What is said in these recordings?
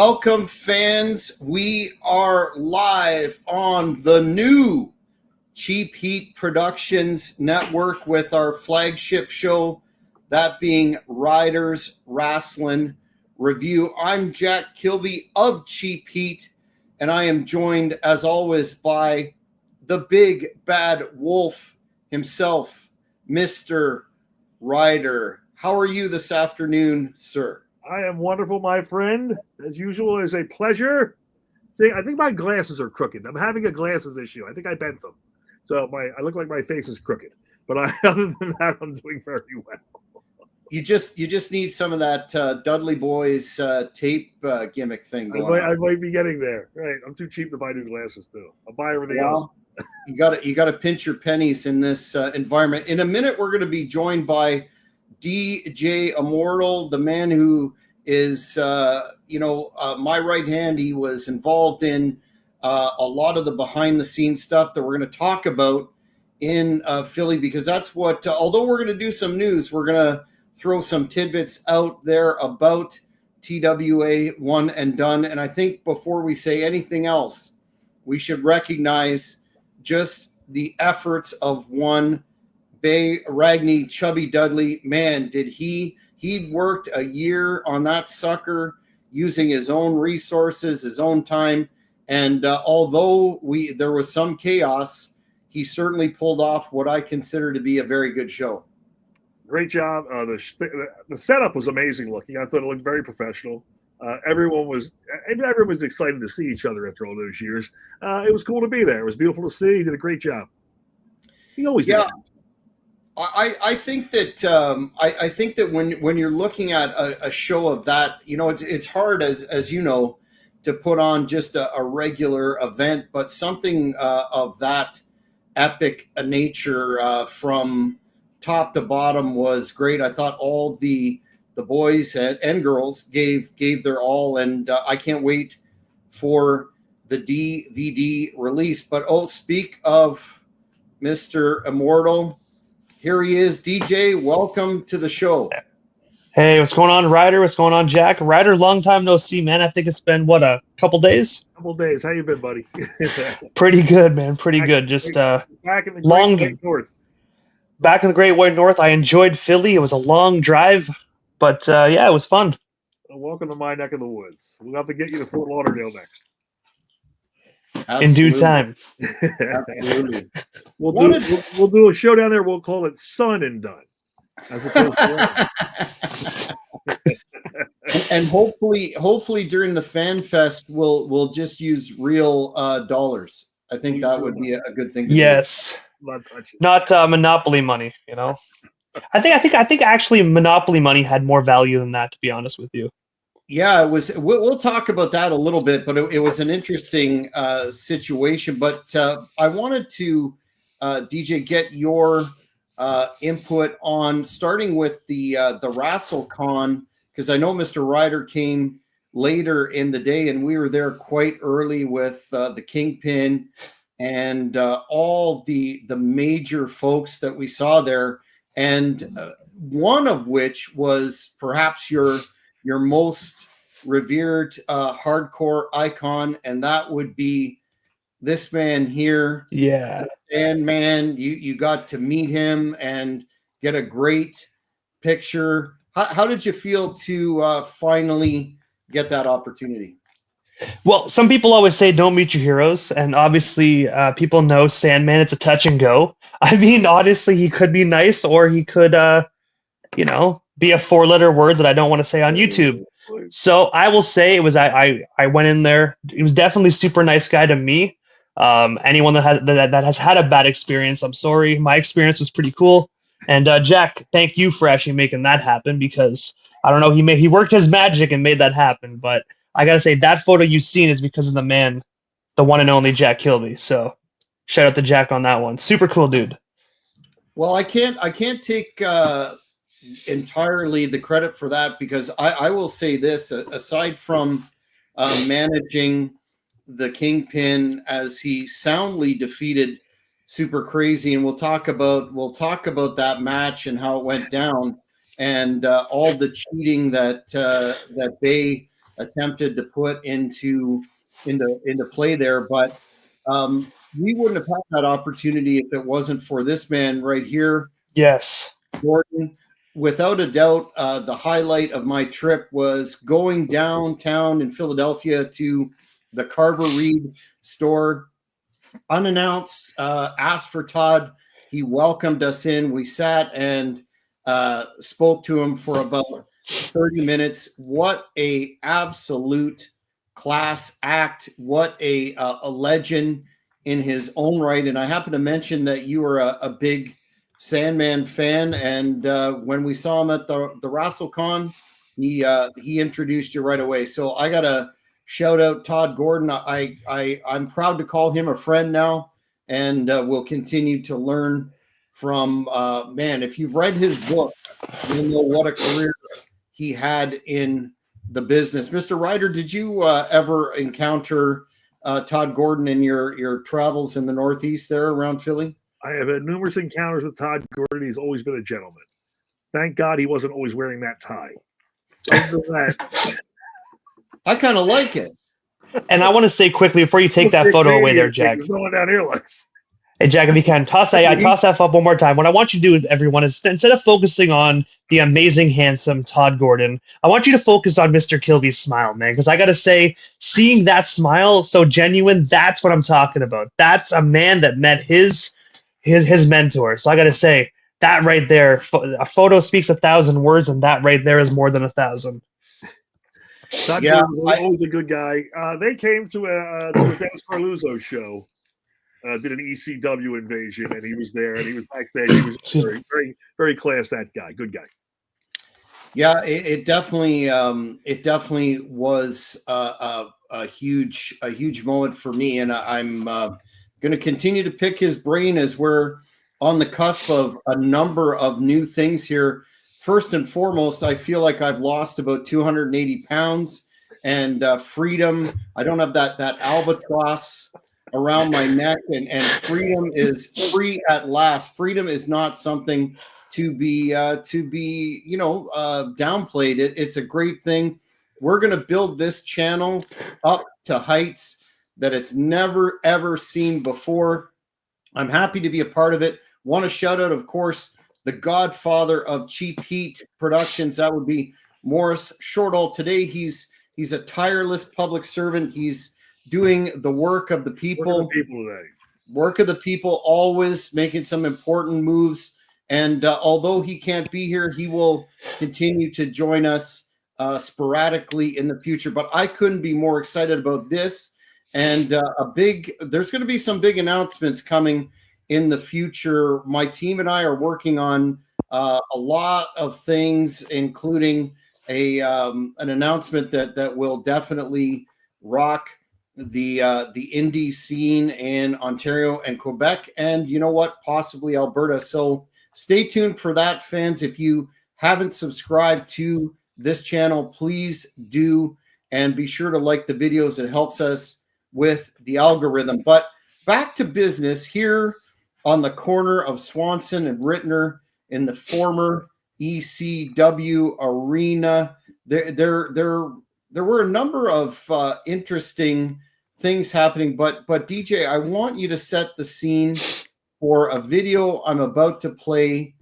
Welcome, fans. We are live on the new Cheap Heat Productions Network with our flagship show, that being Ryder's Rasslin Review. I'm Jack Kilby of Cheap Heat, and I am joined, as always, by the big bad wolf himself, Mr. Ryder. How are you this afternoon, sir? I am wonderful, my friend. As usual, it's a pleasure. See, I think my glasses are crooked. I'm having a glasses issue. I think I bent them. So I look like my face is crooked. But other than that, I'm doing very well. You just need some of that Dudley Boys tape gimmick thing going on. I might be getting there. Right. I'm too cheap to buy new glasses, too. I'll buy everything else. You got to pinch your pennies in this environment. In a minute, we're going to be joined by DJ Immortal, the man who is, my right hand. He was involved in a lot of the behind-the-scenes stuff that we're going to talk about in Philly, because that's what, although we're going to do some news, we're going to throw some tidbits out there about TWA One and Done. And I think before we say anything else, we should recognize just the efforts of one Bay Ragney Chubby Dudley. Man, did he'd worked a year on that sucker using his own resources, his own time. And although there was some chaos, he certainly pulled off what I consider to be a very good show. Great job. The setup was amazing looking. I thought it looked very professional. Everyone was excited to see each other after all those years. It was cool to be there. It was beautiful to see. He did a great job. He always did. I think that when you're looking at a show of that, it's hard as you know to put on just a regular event, but something of that epic nature from top to bottom was great. I thought all the boys and girls gave their all, and I can't wait for the DVD release. But speak of Mr. Immortal, here he is. DJ, welcome to the show. Hey, what's going on, Ryder? What's going on, Jack? Ryder, long time no see, man. I think it's been, a couple days? Couple days. How you been, buddy? Pretty good, man. Pretty good. Just back in the Great White North. Back in the Great White North. I enjoyed Philly. It was a long drive, but it was fun. Well, welcome to my neck of the woods. We'll have to get you to Fort Lauderdale next. Absolutely. In due time. Absolutely. We'll do a show down there. We'll call it Son and Done, as opposed to and hopefully during the fan fest we'll just use real dollars. I think that would be a good thing to yes. do. Not Monopoly money, I think actually Monopoly money had more value than that, to be honest with you. Yeah, it was. We'll talk about that a little bit, but it was an interesting situation. But I wanted to, DJ, get your input on starting with the WrestleCon, because I know Mr. Ryder came later in the day, and we were there quite early with the Kingpin and all the major folks that we saw there, and one of which was perhaps your most revered hardcore icon, and that would be this man here. Yeah. Sandman. You got to meet him and get a great picture. How did you feel to finally get that opportunity? Well, some people always say don't meet your heroes, and obviously people know Sandman. It's a touch and go. I mean, honestly, he could be nice, or he could, be a four-letter word that I don't want to say on YouTube. So I will say it was I went in there. He was definitely a super nice guy to me. Anyone that has had a bad experience, I'm sorry. My experience was pretty cool. And Jack, thank you for actually making that happen, because I don't know, he worked his magic and made that happen. But I gotta say, that photo you've seen is because of the man, the one and only Jack Kilby. So shout out to Jack on that one. Super cool dude. Well, I can't take entirely the credit for that, because I will say this: aside from managing the Kingpin as he soundly defeated Super Crazy, and we'll talk about that match and how it went down, and all the cheating that Bay attempted to put into play there. But we wouldn't have had that opportunity if it wasn't for this man right here, Yes. Gordon. Without a doubt, the highlight of my trip was going downtown in Philadelphia to the Carver Reed store, unannounced, asked for Todd. He welcomed us in. We sat and spoke to him for about 30 minutes. What a absolute class act. What a legend in his own right. And I happen to mention that you were a big Sandman fan, and when we saw him at the WrestleCon, he introduced you right away. So I gotta shout out Todd Gordon. I'm proud to call him a friend now, and we'll continue to learn from man. If you've read his book, you'll know what a career he had in the business. Mr. Ryder, did you ever encounter Todd Gordon in your travels in the Northeast there around Philly? I have had numerous encounters with Todd Gordon. He's always been a gentleman. Thank God he wasn't always wearing that tie. Other than that, I kind of like it. And I want to say quickly before you take that photo away there, Jack. There's no one down here likes. Hey, Jack, if you can, toss that up one more time. What I want you to do, everyone, is instead of focusing on the amazing, handsome Todd Gordon, I want you to focus on Mr. Kilby's smile, man. Because I got to say, seeing that smile so genuine, that's what I'm talking about. That's a man that met his mentor. So I got to say, that right there, a photo speaks 1,000 words, and that right there is more than 1,000. Todd Gordon was always a good guy. They came to a Dennis Carluzzo show. Did an ECW invasion, and he was there, and he was backstage. He was very, very, very class act guy, good guy. Yeah, it definitely was a huge moment for me, and I'm going to continue to pick his brain as we're on the cusp of a number of new things here. First and foremost, I feel like I've lost about 280 pounds, and freedom. I don't have that albatross around my neck, and freedom is free at last. Freedom is not something to be downplayed. It's a great thing. We're going to build this channel up to heights that it's never ever seen before. I'm happy to be a part of it. Want to shout out, of course, the godfather of Cheap Heat Productions. That would be Morris Shortall. Today he's a tireless public servant. He's doing the work of the people. Work of the people, always making some important moves. And although he can't be here, he will continue to join us sporadically in the future. But I couldn't be more excited about this. And there's going to be some big announcements coming in the future. My team and I are working on a lot of things, including an announcement that will definitely rock the indie scene in Ontario and Quebec, and you know what, possibly Alberta. So stay tuned for that, fans. If you haven't subscribed to this channel, please do, and be sure to like the videos. It helps us with the algorithm. But back to business here on the corner of Swanson and Rittner in the former ECW arena. There were a number of interesting things happening, but DJ, I want you to set the scene for a video I'm about to play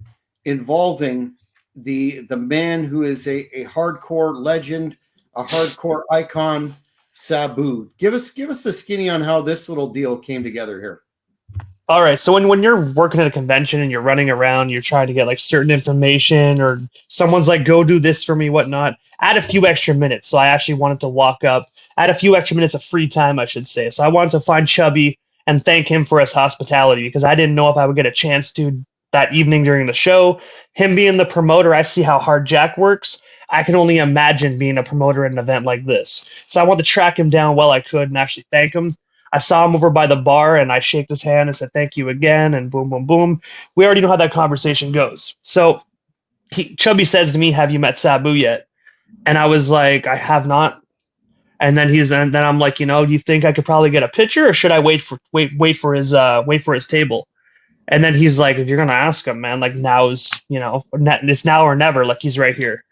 involving the man who is a hardcore legend, a hardcore icon, Sabu. Give us the skinny on how this little deal came together here. All right. So when you're working at a convention and you're running around, you're trying to get like certain information, or someone's like, go do this for me, whatnot, add a few extra minutes. So I actually wanted to walk up, add a few extra minutes of free time, I should say. So I wanted to find Chubby and thank him for his hospitality, because I didn't know if I would get a chance to that evening during the show. Him being the promoter, I see how hard Jack works. I can only imagine being a promoter at an event like this. So I wanted to track him down while I could and actually thank him. I saw him over by the bar, and I shaked his hand and said, thank you again, and boom, boom, boom. We already know how that conversation goes. So Chubby says to me, have you met Sabu yet? And I was like, I have not. And then then I'm like, do you think I could probably get a picture, or should I wait for his table? And then he's like, if you're going to ask him, man, like it's now or never, like he's right here.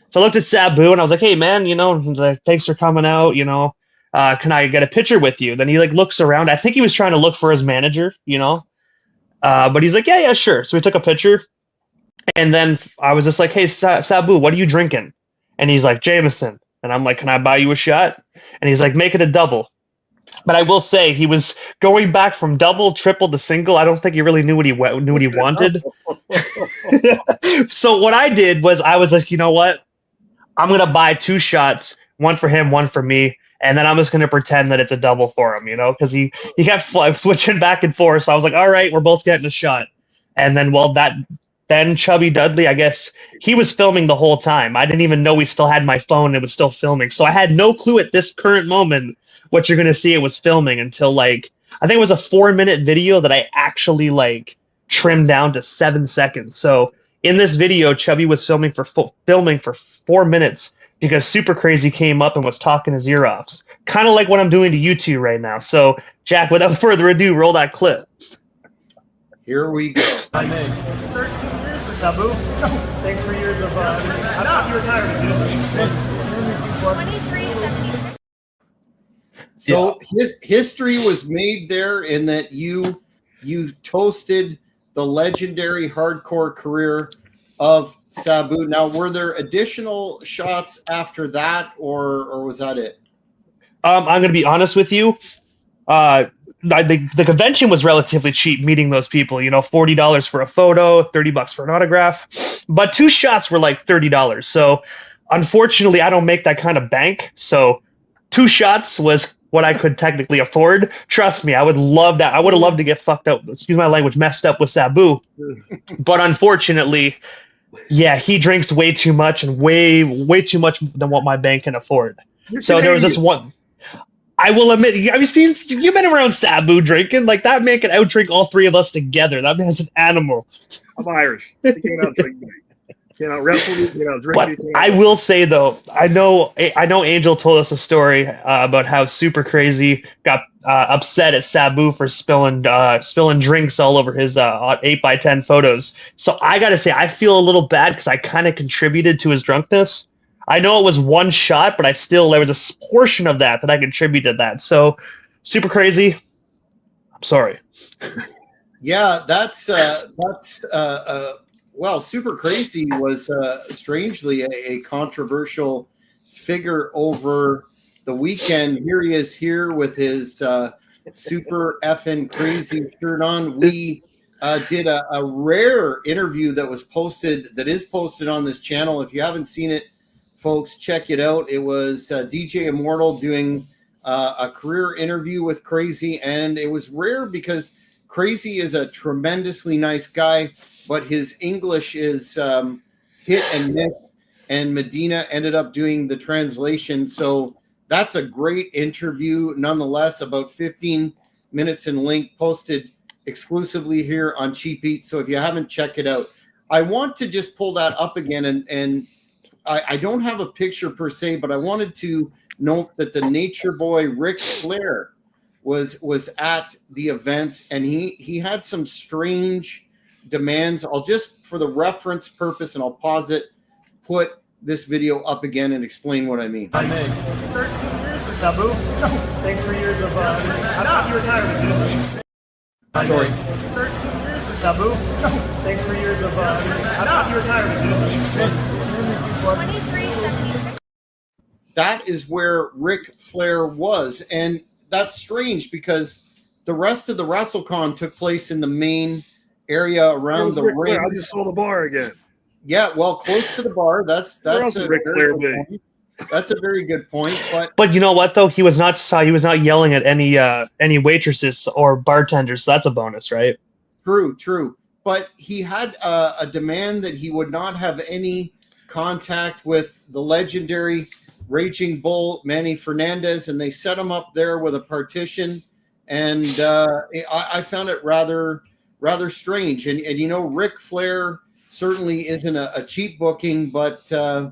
So I looked at Sabu and I was like, hey man, thanks for coming out, can I get a picture with you? Then he like looks around. I think he was trying to look for his manager, but he's like, yeah, sure. So we took a picture, and then I was just like, hey, Sabu, what are you drinking? And he's like, Jameson. And I'm like, can I buy you a shot? And he's like, make it a double. But I will say he was going back from double, triple to single. I don't think he really knew what he wanted. So what I did was I was like, you know what? I'm gonna buy 2 shots, one for him, one for me, and then I'm just gonna pretend that it's a double for him, because he kept switching back and forth. So I was like, all right, we're both getting a shot. And then then Chubby Dudley, I guess he was filming the whole time. I didn't even know we still had my phone and it was still filming. So I had no clue at this current moment what you're gonna see it was filming until like I think it was a 4-minute video that I actually like trimmed down to 7 seconds. So in this video, Chubby was filming for 4 minutes because Super Crazy came up and was talking his ear off. Kind of like what I'm doing to you two right now. So, Jack, without further ado, roll that clip. Here we go. My name. 13 years for Sabu. Thanks for years of. I thought you retired. 2376. So history was made there in that you toasted the legendary hardcore career of Sabu. Now, were there additional shots after that, or was that it? I'm going to be honest with you. The convention was relatively cheap meeting those people, $40 for a photo, $30 for an autograph, but 2 shots were like $30. So unfortunately I don't make that kind of bank. So 2 shots was what I could technically afford. Trust me, I would love that. I would have loved to get fucked up, excuse my language, messed up with Sabu. But unfortunately, yeah, he drinks way too much and way too much than what my bank can afford. So there was this one. I will admit, you've been around Sabu drinking. Like, that man can outdrink all 3 of us together. That man's an animal. I'm Irish. He can't outdrink me. Can't out-wrestle me, can't outdrink me. I will say, though, I know Angel told us a story about how Super Crazy got upset at Sabu for spilling drinks all over his 8x10 photos. So I got to say, I feel a little bad because I kind of contributed to his drunkenness. I know it was 1 shot, but there was a portion of that I contributed to that. So, Super Crazy, I'm sorry. Yeah, well, Super Crazy was strangely a controversial figure over the weekend. Here he is here with his super effing crazy shirt on. We did a rare interview that is posted on this channel. If you haven't seen it, folks, check it out. It was DJ Immortal doing a career interview with Crazy, and it was rare because Crazy is a tremendously nice guy, but his English is hit and miss, and Medina ended up doing the translation. So that's a great interview nonetheless, about 15 minutes in length, posted exclusively here on Cheap Eat. So if you haven't, checked it out. I want to just pull that up again, and I don't have a picture per se, but I wanted to note that the Nature Boy Ric Flair was at the event, and he had some strange demands. I'll just, for the reference purpose, and I'll pause it, put this video up again and explain what I mean. My name. 13 years for Sabu. Thanks for years of. I thought you retired. Sorry. 13 years for Sabu. Thanks for years of. I thought you retired. 2376. That is where Ric Flair was, and that's strange because the rest of the WrestleCon took place in the main area around the ring. I just saw the bar again. Yeah, well, close to the bar. That's a Ric Flair day. That's a very good point. But you know what though? He was not yelling at any waitresses or bartenders. So that's a bonus, right? True. But he had a demand that he would not have any contact with the legendary Raging Bull Manny Fernandez, and they set him up there with a partition, and I found it rather strange. And Ric Flair certainly isn't a cheap booking, but I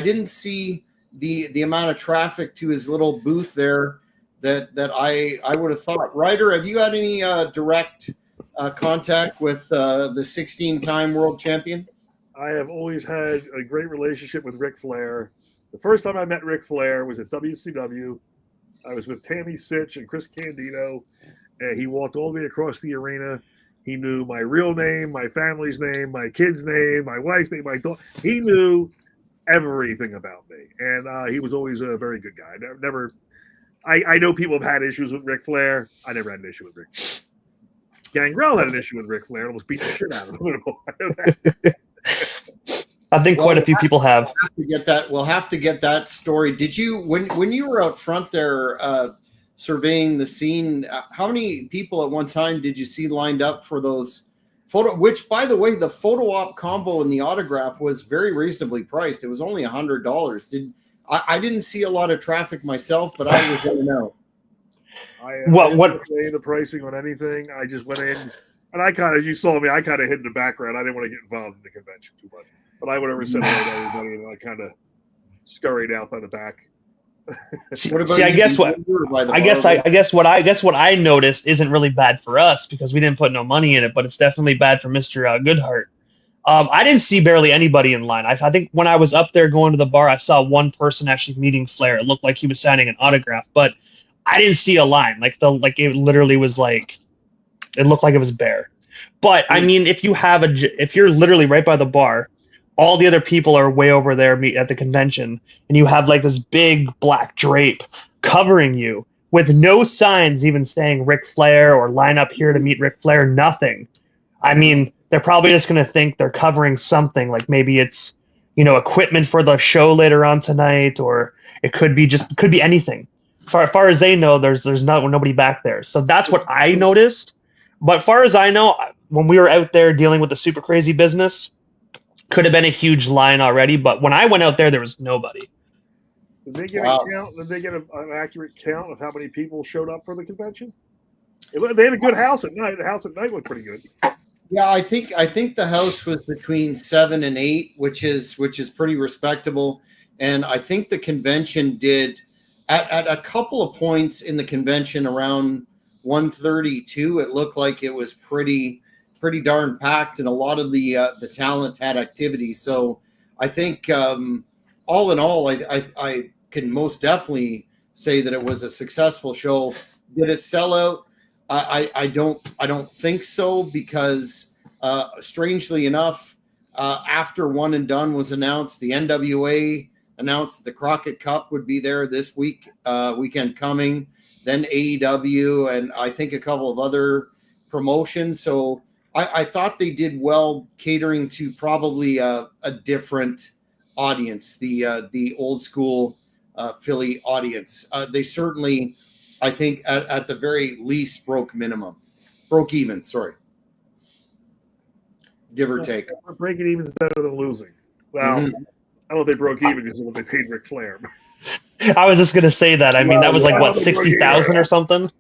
didn't see the amount of traffic to his little booth there that I would have thought. Ryder, have you had any direct contact with the 16-time world champion? I have always had a great relationship with Ric Flair. The first time I met Ric Flair was at WCW. I was with Tammy Sitch and Chris Candido, and he walked all the way across the arena. He knew my real name, my family's name, my kid's name, my wife's name, my daughter. He knew everything about me, and he was always a very good guy. I know people have had issues with Ric Flair. I never had an issue with Ric Flair. Gangrel had an issue with Ric Flair and almost beat the shit out of him. I think quite a few people have. We'll have to get that story. Did you, when you were out front there surveying the scene, how many people at one time did you see lined up for those photo? Which, by the way, the photo op combo and the autograph was very reasonably priced. It was only $100. I didn't see a lot of traffic myself, but I was in and out. I didn't say the pricing on anything. I just went in, and you saw me, I kind of hid in the background. I didn't want to get involved in the convention too much. But I would have said hello to everybody, and I kind of scurried out by the back. I guess what I noticed isn't really bad for us because we didn't put no money in it, but it's definitely bad for Mr. Goodhart. I didn't see barely anybody in line. I think when I was up there going to the bar, I saw one person actually meeting Flair. It looked like he was signing an autograph, but I didn't see a line. It literally was like, it looked like it was bare. But I mean, if you're literally right by the bar, all the other people are way over there at the convention, and you have like this big black drape covering you with no signs even saying Ric Flair or line up here to meet Ric Flair, nothing. I mean, they're probably just going to think they're covering something, like maybe it's, equipment for the show later on tonight, or it could be anything. As far as they know, there's nobody back there. So that's what I noticed. But far as I know, when we were out there dealing with the super crazy business, could have been a huge line already. But when I went out there was nobody. Did they get a count? Did they get an accurate count of how many people showed up for the convention? They had a good house at night. The house at night looked pretty good. Yeah, I think the house was between 7 and 8, which is pretty respectable. And I think the convention did at a couple of points in the convention around 1:32. It looked like it was pretty darn packed, and a lot of the talent had activity. So I think all in all, I can most definitely say that it was a successful show. Did it sell out? I don't think so, because strangely enough, after One and Done was announced, the NWA announced that the Crockett Cup would be there this weekend coming. Then AEW and I think a couple of other promotions. So I thought they did well catering to probably a different audience, the old school Philly audience. They certainly, I think, at the very least broke even, sorry. Give or take. Breaking even is better than losing. Well, I don't know if they broke even because of what they paid Ric Flair. I was just going to say that. I mean, that was like, what, 60,000 or something?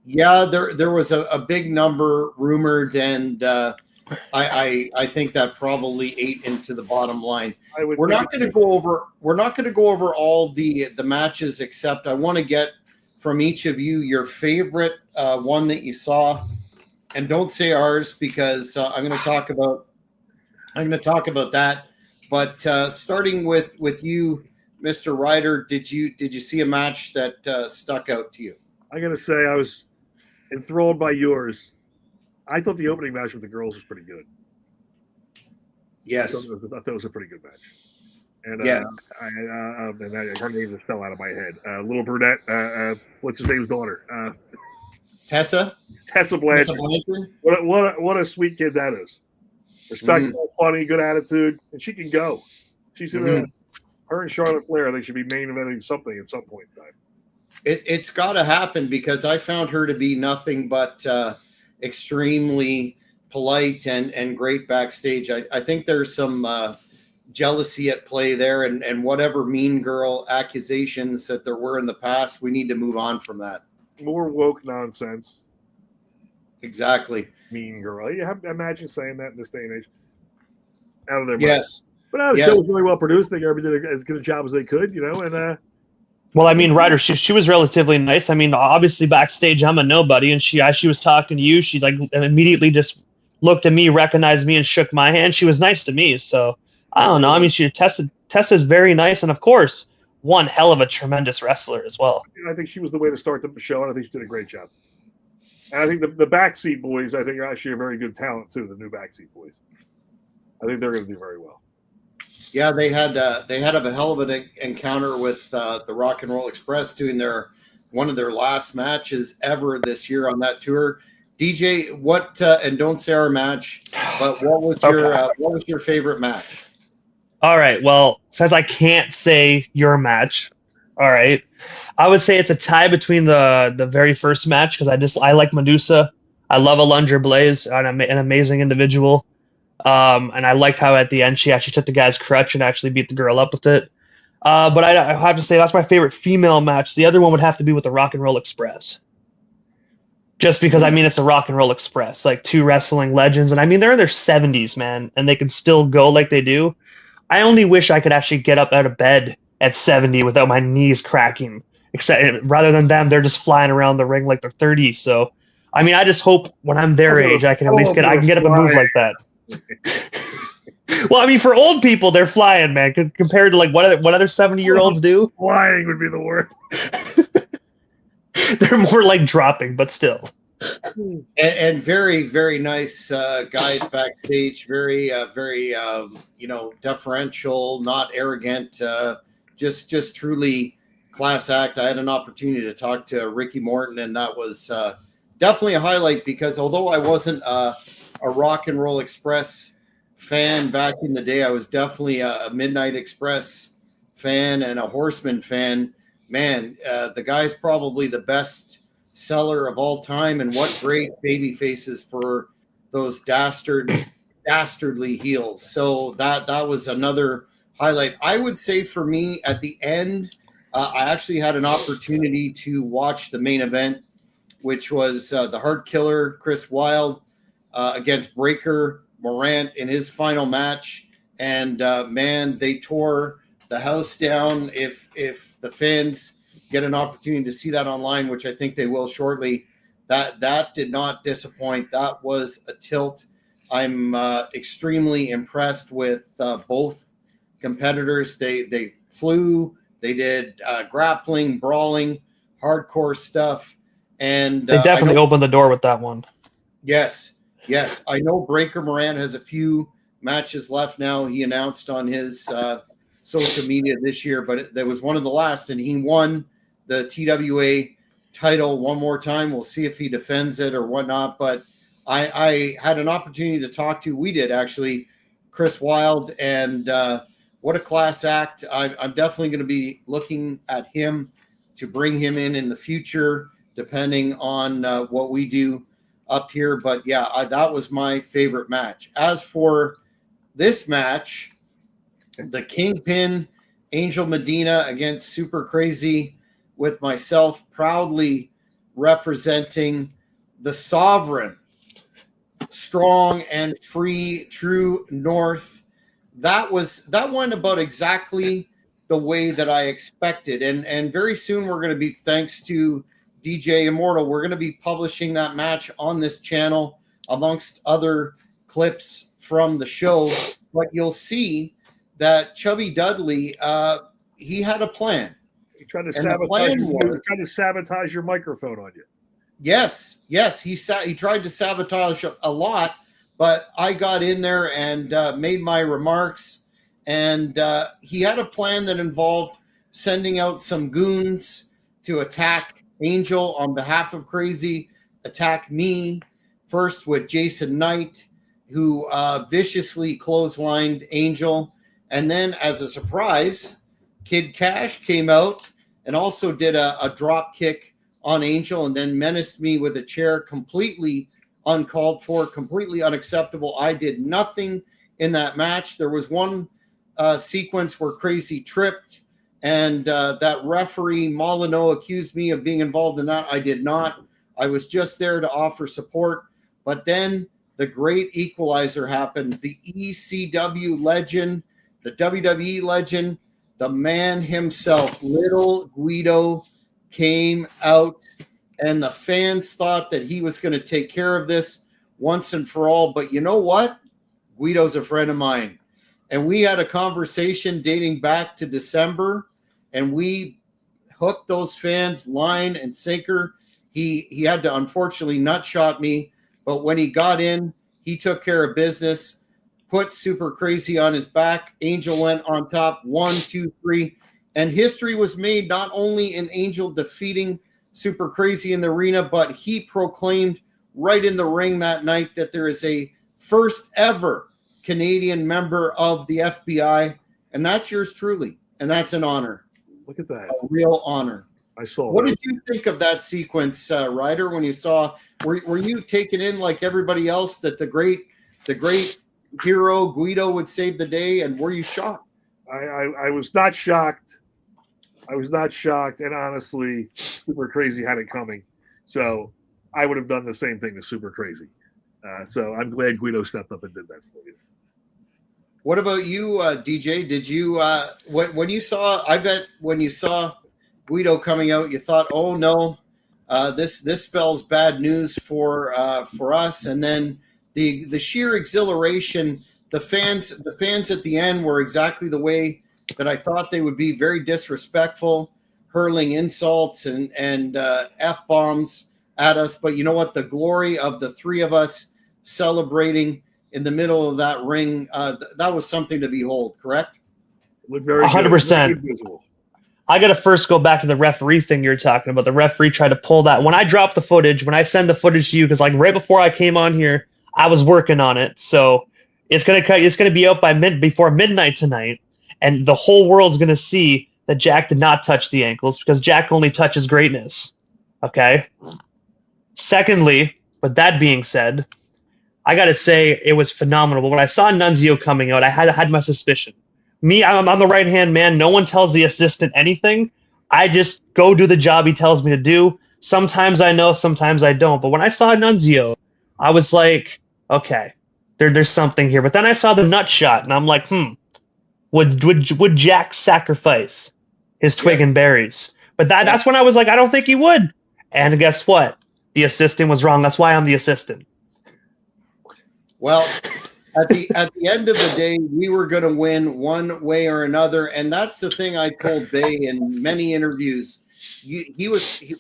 Yeah, there was a big number rumored, and I think that probably ate into the bottom line. We're not going to go over all the matches, except I want to get from each of you your favorite one that you saw, and don't say ours because I'm going to talk about that. But starting with you, Mr. Ryder, did you see a match that stuck out to you? I got to say I was enthralled by yours. I thought the opening match with the girls was pretty good. Yes, I thought that was a pretty good match. And yeah, her name just fell out of my head. Little brunette. What's his name's daughter? Tessa Blanchard. What a sweet kid that is. Respectful, funny, good attitude, and she can go. She's in her and Charlotte Flair, I think, should be main eventing something at some point in time. It's got to happen, because I found her to be nothing but extremely polite and great backstage. I think there's some jealousy at play there, and whatever mean girl accusations that there were in the past, we need to move on from that. More woke nonsense. Exactly. Mean girl. You have to imagine saying that in this day and age. Out of their yes. Mind. But the show was really well produced. They did as good a job as they could, and well, I mean, Ryder, she was relatively nice. I mean, obviously backstage, I'm a nobody, and she as she was talking to you, she like immediately just looked at me, recognized me, and shook my hand. She was nice to me. So I don't know. I mean, she tested very nice, and of course, one hell of a tremendous wrestler as well. I think she was the way to start the show, and I think she did a great job. And I think the Backseat Boys, I think, are actually a very good talent too. The new Backseat Boys, I think they're going to do very well. Yeah, they had a hell of an encounter with the Rock and Roll Express doing one of their last matches ever this year on that tour. DJ, what and don't say our match, but what was your favorite match? All right. Well, since I can't say your match, all right, I would say it's a tie between the very first match because I like Medusa. I love Alundra Blaze, an amazing individual. And I liked how at the end she actually took the guy's crutch and actually beat the girl up with it. But I have to say that's my favorite female match. The other one would have to be with the Rock and Roll Express. Just because, I mean, it's a Rock and Roll Express, like two wrestling legends. And I mean, they're in their 70s, man, and they can still go like they do. I only wish I could actually get up out of bed at 70 without my knees cracking. Except rather than them, they're just flying around the ring like they're 30. So, I mean, I just hope when I'm their age, I can at least get up and move like that. Well, I mean, for old people, they're flying, man. Compared to like what other 70-year-olds do. Flying would be the word. They're more like dropping, but still. And very, very nice guys backstage. Very, deferential, not arrogant. Just truly class act. I had an opportunity to talk to Ricky Morton, and that was definitely a highlight because although I wasn't a Rock and Roll Express fan back in the day, I was definitely a Midnight Express fan and a Horseman fan. Man, the guy's probably the best seller of all time, and what great baby faces for those dastardly heels. So that was another highlight. I would say for me at the end, I actually had an opportunity to watch the main event, which was the Heart Killer Chris Wilde against Breaker Morant in his final match, and man, they tore the house down. If the fans get an opportunity to see that online, which I think they will shortly, that did not disappoint. That was a tilt. I'm extremely impressed with both competitors. They flew, they did grappling, brawling, hardcore stuff, and they definitely opened the door with that one. Yes. I know Breaker Morant has a few matches left now. He announced on his social media this year, but there was one of the last, and he won the TWA title one more time. We'll see if he defends it or whatnot. But I had an opportunity to talk to, we did actually, Chris Wilde, and what a class act. I'm definitely going to be looking at him to bring him in the future, depending on what we do up here. But yeah, that was my favorite match. As for this match, the Kingpin Angel Medina against Super Crazy, with myself proudly representing the sovereign, strong and free, true North. That went about exactly the way that I expected. And very soon we're going to be, thanks to DJ Immortal, we're going to be publishing that match on this channel amongst other clips from the show. But you'll see that Chubby Dudley, he had a plan. He tried to sabotage your microphone on you. Yes. He tried to sabotage a lot, but I got in there and made my remarks. And he had a plan that involved sending out some goons to attack Angel on behalf of Crazy, attack me first with Jason Knight, who viciously clotheslined Angel. And then as a surprise, Kid Cash came out and also did a drop kick on Angel and then menaced me with a chair, completely uncalled for, completely unacceptable. I did nothing in that match. There was one sequence where Crazy tripped, and that referee Molyneux accused me of being involved in that. I did not. I was just there to offer support. But then the great equalizer happened. The ECW legend, the WWE legend, the man himself, Little Guido, came out, and the fans thought that he was going to take care of this once and for all. But you know what? Guido's a friend of mine. And we had a conversation dating back to December, and we hooked those fans line and sinker. He had to unfortunately nut shot me, but when he got in, he took care of business, put Super Crazy on his back. Angel went on top, 1, 2, 3. And history was made not only in Angel defeating Super Crazy in the arena, but he proclaimed right in the ring that night that there is a first ever Canadian member of the FBI, and that's yours truly. And that's an honor. Look at that. A real honor. I saw What that. did you think of that sequence, Ryder, when you saw, were you taken in like everybody else that the great hero Guido would save the day, and were you shocked? I was not shocked. I was not shocked, and honestly, Super Crazy had it coming. So I would have done the same thing to Super Crazy. So I'm glad Guido stepped up and did that for you. What about you, DJ? Did you when you saw? I bet when you saw Guido coming out, you thought, "Oh no, this spells bad news for us." And then the sheer exhilaration, the fans at the end were exactly the way that I thought they would be, very disrespectful, hurling insults and F-bombs at us. But you know what? The glory of the three of us celebrating in the middle of that ring, that was something to behold, correct? Looked very 100%. I got to first go back to the referee thing you're talking about. The referee tried to pull that. When I dropped the footage, when I send the footage to you, because like right before I came on here, I was working on it. So it's gonna be out before midnight tonight. And the whole world's going to see that Jack did not touch the ankles, because Jack only touches greatness. Okay? Secondly, with that being said, I got to say it was phenomenal. But when I saw Nunzio coming out, I had my suspicion. I'm the right-hand man. No one tells the assistant anything. I just go do the job he tells me to do. Sometimes I know, sometimes I don't. But when I saw Nunzio, I was like, okay, there's something here. But then I saw the nut shot, and I'm like, Would Jack sacrifice his twig and berries? But that's when I was like, I don't think he would. And guess what? The assistant was wrong. That's why I'm the assistant. Well, at the end of the day, we were going to win one way or another, and that's the thing I told Bay in many interviews.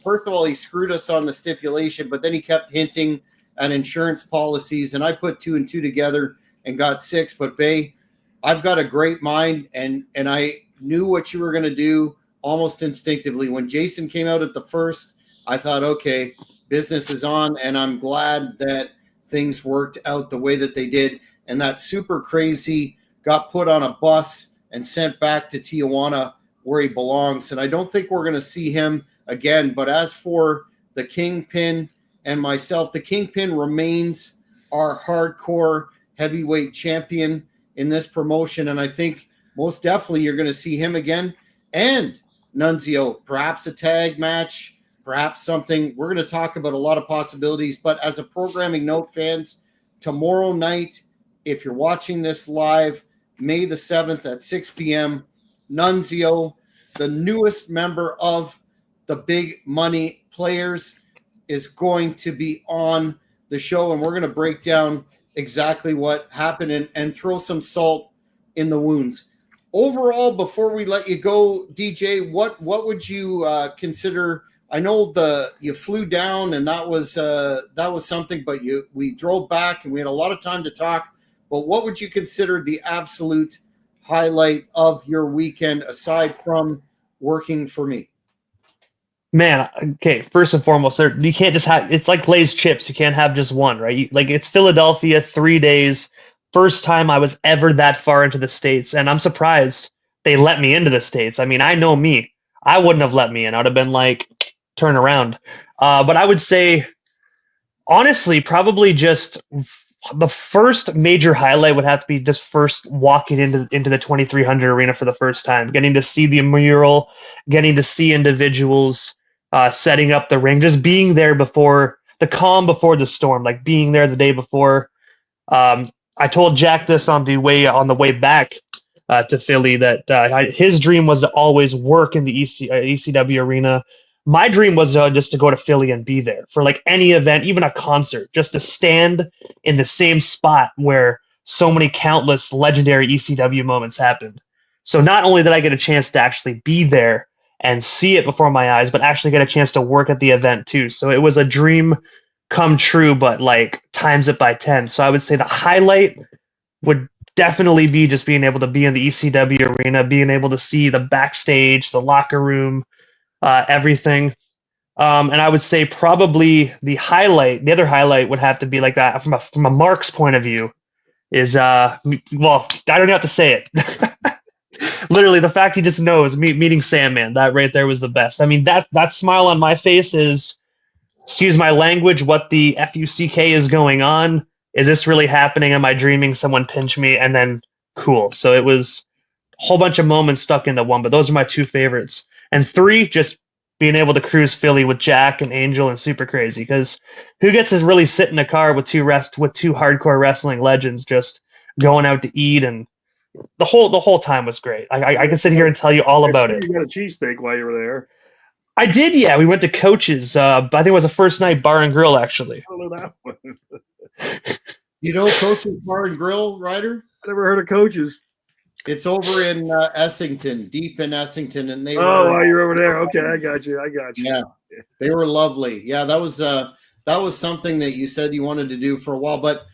First of all, he screwed us on the stipulation, but then he kept hinting at insurance policies, and I put 2 and 2 together and got 6. But Bay, I've got a great mind, and I knew what you were going to do almost instinctively. When Jason came out at the first, I thought, okay, business is on, and I'm glad that things worked out the way that they did, and that Super Crazy got put on a bus and sent back to Tijuana where he belongs. And I don't think we're going to see him again. But as for the Kingpin and myself, the Kingpin remains our hardcore heavyweight champion in this promotion, and I think most definitely you're going to see him again. And Nunzio, perhaps a tag match, perhaps something. We're going to talk about a lot of possibilities, but as a programming note, fans, tomorrow night, if you're watching this live, May the 7th at 6 p.m., Nunzio, the newest member of the Big Money Players, is going to be on the show, and we're going to break down exactly what happened and throw some salt in the wounds. Overall, before we let you go, DJ, what would you consider? I know you flew down and that was something, but we drove back and we had a lot of time to talk. But what would you consider the absolute highlight of your weekend aside from working for me? Man, okay, first and foremost, you can't just have, it's like Lay's chips. You can't have just one, right? It's Philadelphia, 3 days. First time I was ever that far into the States, and I'm surprised they let me into the States. I mean, I know me. I wouldn't have let me in. I would have been like, turn around. But I would say, honestly, probably just the first major highlight would have to be just first walking into the 2300 arena for the first time, getting to see the mural, getting to see individuals setting up the ring, just being there before the calm before the storm, like being there the day before. I told Jack this on the way back to Philly that his dream was to always work in the ECW arena. my dream was just to go to Philly and be there for like any event, even a concert, just to stand in the same spot where so many countless legendary ECW moments happened. So not only did I get a chance to actually be there and see it before my eyes, but actually get a chance to work at the event too. So it was a dream come true, but like times it by 10. So I would say the highlight would definitely be just being able to be in the ECW arena, being able to see the backstage, the locker room, everything. And I would say probably the other highlight would have to be like that from a Mark's point of view is, well, I don't have to say it. Literally, the fact he just knows meeting Sandman, that right there was the best. I mean, that smile on my face is, excuse my language, what the FUCK is going on. Is this really happening? Am I dreaming? Someone pinch me, and then cool. So it was a whole bunch of moments stuck into one, but those are my two favorites. And three, just being able to cruise Philly with Jack and Angel and Super Crazy, because who gets to really sit in a car with two hardcore wrestling legends just going out to eat, and the whole time was great. I can sit here and tell you all about it. You got a cheesesteak while you were there. I did, yeah. We went to Coach's. I think it was a first night bar and grill, actually. I don't know that one. You know Coach's Bar and Grill, Ryder? I never heard of Coach's. It's over in Essington, deep in Essington, and they were. You're over there. Okay, I got you. Yeah, they were lovely. Yeah, that was something that you said you wanted to do for a while. But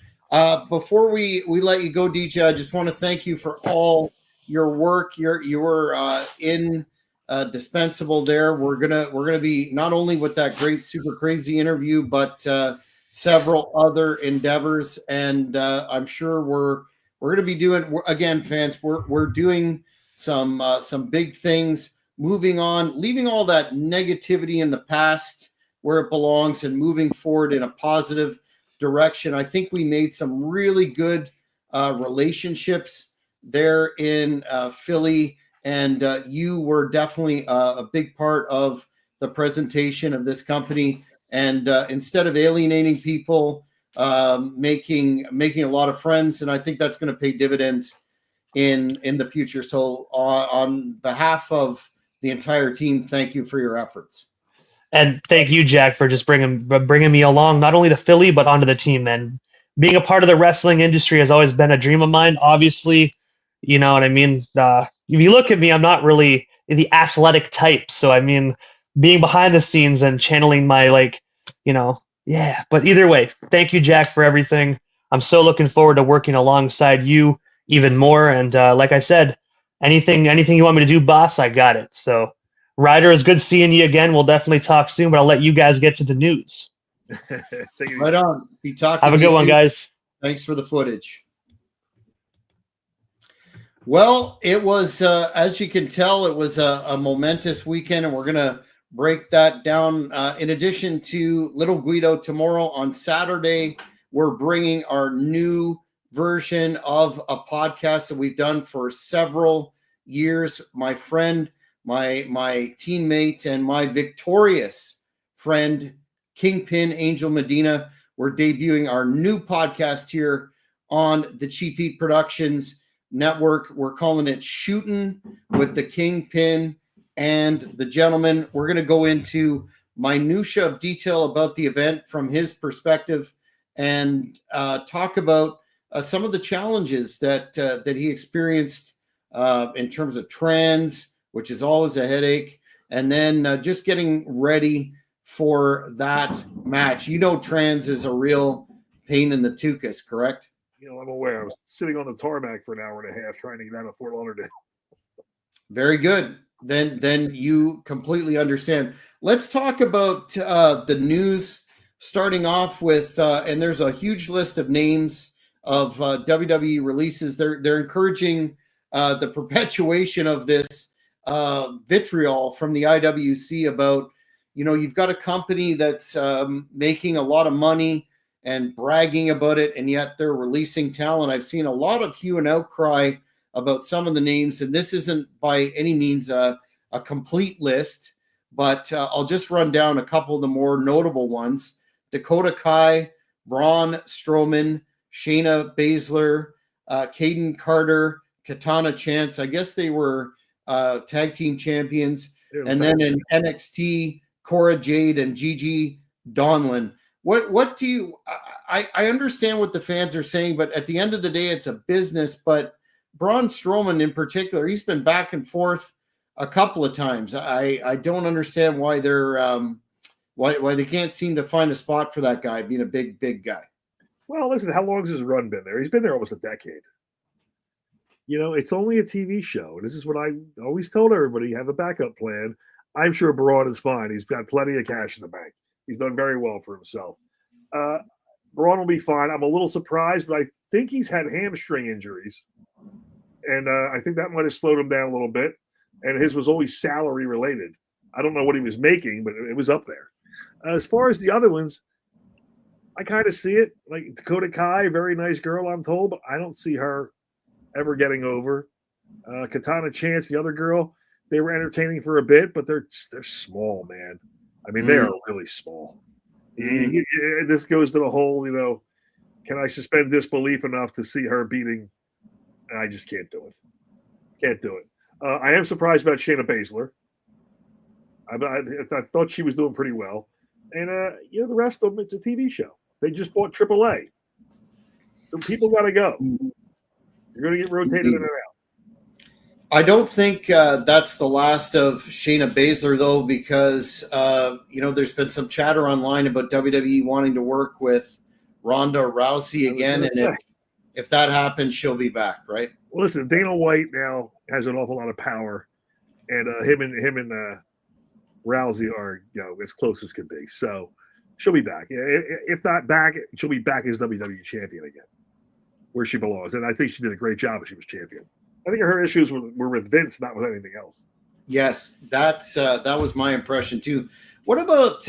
before we let you go, DJ, I just want to thank you for all your work. You were indispensable there. We're gonna be not only with that great Super Crazy interview, but several other endeavors, and I'm sure we're going to be doing, again, fans, we're doing some big things, moving on, leaving all that negativity in the past where it belongs and moving forward in a positive direction. I think we made some really good relationships there in Philly, and you were definitely a big part of the presentation of this company. And instead of alienating people, making a lot of friends, and I think that's going to pay dividends in the future. So on behalf of the entire team, thank you for your efforts. And thank you, Jack, for just bringing me along, not only to Philly, but onto the team, man. Being a part of the wrestling industry has always been a dream of mine. Obviously, you know what I mean? If you look at me, I'm not really the athletic type. So, I mean, being behind the scenes and channeling my, yeah. But either way, thank you, Jack, for everything. I'm so looking forward to working alongside you even more. And like I said, anything you want me to do, boss, I got it. So, Ryder, it's good seeing you again. We'll definitely talk soon, but I'll let you guys get to the news. Right on. Be talking. Have a good one, guys. Thanks for the footage. Well, it was, as you can tell, it was a momentous weekend, and we're going to break that down. In addition to Little Guido tomorrow, on Saturday, we're bringing our new version of a podcast that we've done for several years. My friend, my teammate, and my victorious friend, Kingpin Angel Medina, we're debuting our new podcast here on the Cheap Heat Productions Network. We're calling it Shootin' with the Kingpin and the Gentleman. We're going to go into minutia of detail about the event from his perspective, and talk about some of the challenges that he experienced in terms of trans, which is always a headache, and then just getting ready for that match. You know, trans is a real pain in the tuchus, correct? I'm aware. I was sitting on the tarmac for an hour and a half trying to get out of Fort Lauderdale. Very good. Then you completely understand. Let's talk about the news, starting off with, and there's a huge list of names of WWE releases. They're encouraging the perpetuation of this vitriol from the IWC about, you've got a company that's making a lot of money and bragging about it, and yet they're releasing talent. I've seen a lot of hue and outcry about some of the names, and this isn't by any means a complete list, but I'll just run down a couple of the more notable ones. Dakota Kai, Braun Strowman, Shayna Baszler, Caden Carter, Katana Chance. I guess they were tag team champions. And then in NXT, Cora Jade and Gigi Donlin. What do you? I understand what the fans are saying, but at the end of the day, it's a business. But Braun Strowman in particular, he's been back and forth a couple of times. I don't understand why they're why they can't seem to find a spot for that guy being a big guy. Well, listen, how long has his run been there? He's been there almost a decade. It's only a TV show. This is what I always told everybody: have a backup plan. I'm sure Braun is fine. He's got plenty of cash in the bank. He's done very well for himself. Braun will be fine. I'm a little surprised, but I think he's had hamstring injuries. And I think that might have slowed him down a little bit. And his was always salary related. I don't know what he was making, but it was up there. As far as the other ones, I kind of see it. Like Dakota Kai, very nice girl, I'm told, but I don't see her ever getting over. Katana Chance, the other girl, they were entertaining for a bit, but they're small, man. I mean, they are really small. This goes to the whole, can I suspend disbelief enough to see her beating? I just can't do it. Can't do it. I am surprised about Shayna Baszler. I thought she was doing pretty well. And, the rest of them, it's a TV show. They just bought AAA. So people got to go. You're going to get rotated in and out. I don't think that's the last of Shayna Baszler, though, because, there's been some chatter online about WWE wanting to work with Ronda Rousey again. And if that happens, she'll be back, right? Well, listen, Dana White now has an awful lot of power, and him and Rousey are as close as can be. So she'll be back. If not back, she'll be back as WWE champion again, where she belongs. And I think she did a great job when she was champion. I think her issues were with Vince, not with anything else. Yes, that was my impression too. What about